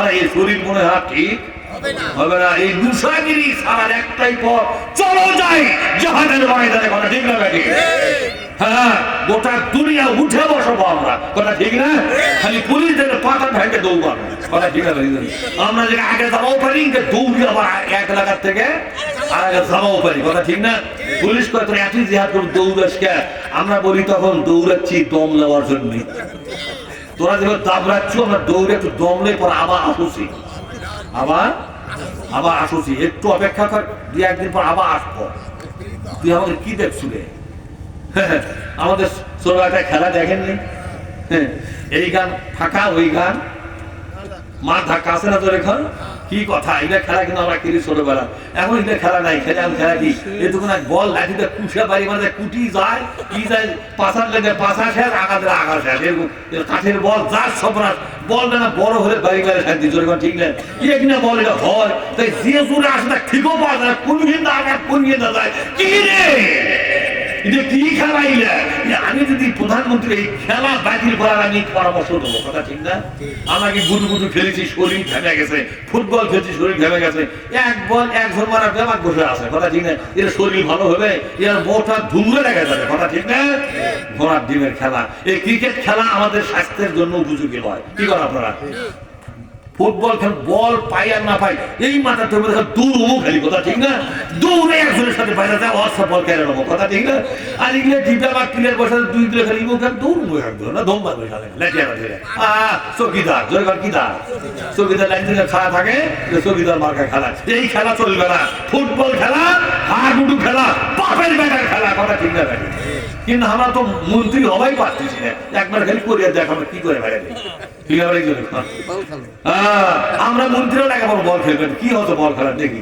না, এই শরীর মনে হয় ঠিক হবে না। এই মুসাগিরি সারার একটাই পথ, চলো যাই জাহাজের ময়দানে, কথা ঠিক না বেটি? হ্যাঁ, গোটা দুনিয়া উঠে বসবো আমরা, কথা ঠিক না? খালি পুলিশদের পাতা ভেঙে দৌড়াবো, কথা ঠিক না? আমরা যে আগে যাবো পারি, দৌড়ি আবার এক এলাকার থেকে আর আগে যাবো পারি, কথা ঠিক না? পুলিশ করে তোর এতই জিহাদ করে দৌড়াস কে? আমরা বলি তখন দৌড়াচ্ছি দম নেওয়ার জন্য। তোরা যেভাবে দাবড়াচ্ছ, আমরা দৌড়ে একটু দম নেই, পর আবার আসুছি, আবার আসুছি, একটু অপেক্ষা কর, 2-1 দিন পর আবার আসবো। তুই আমাদের কি দেখছুলে? আমাদের ছোটবেলায় খেলা দেখেননি? এই গান ফাঁকা, ওই গান মার ধাক্কা আছে না তোর? এখন কি কথা, এটা খেলা কিন্তু আমরা খেলি ছোটবেলা। এখন এটা খেলা নাই, খেলাম খেলা কি এটুকু না, বল লাঠিতে কুশে বাড়ি মানে কুটি যায়, কি যায়, পাশার লেগে পাশা শেষ, আঘাতের আঘাত শেষ, এরকম কাঠের বল যার সবরাজ বল না, বড় হলে বাড়ি বাড়ি শান্তি জোরে ঠিক না? এক না বল এটা হয়, তাই যে জোরে আসে না ঠিকও পাওয়া যায়, কোন ঘিন্দা আঘাত কোন ঘিন্দা যায়, কি রে এটা কি খেলাইলে? আমি যদি প্রধানমন্ত্রী এই খেলা বাতিল করার আমি পরামর্শ দেবো, কথা ঠিক না? আমাকে গুটু গুটু খেলেছি, শরীর ঘেমে গেছে, ফুটবল খেলছি, শরীর ঘেমে গেছে, এক বল এক ঝোল মারা বেমাক বসে আছে, কথা ঠিক না? এর শরীর ভালো হবে, এর মোটা ধুমড়ে লেগে যাবে, কথা ঠিক না? ঘোড়ার ডিমের খেলা, এই ক্রিকেট খেলা আমাদের স্বাস্থ্যের জন্য উপযোগী হয়, কি করেন আপনারা? ফুটবল খেল, বল পাই আর না পাই, এই মাথা তুমি দৌড়বো খালি, কথা ঠিক না? দৌড়ে একজনের সাথে বাইরে যায়, অস্ত্র বল কেড়ে নেবো, কথা ঠিক না? আর এগুলো ডিপা বা কিলের বসে 2 কিলো খালি দৌড়বো একদম না, দম পাবে চকিদার জোরে কি দার চকিদার লাইন থেকে খেলা থাকে, চকিদার মার্কা খেলা, এই খেলা চলবে না। ফুটবল খেলা, হাডুডু খেলা, বাপের বেটার খেলা, কথা ঠিক না? কিন্তু আমরা তো মন্ত্রী হবাই পারতেছি না, একবার খালি করিয়া দেখ আমরা কি করে বাইরে আমরা মন্ত্রীরা লাগে বল খেলবেন, কি হতো বল খেলা দেখি।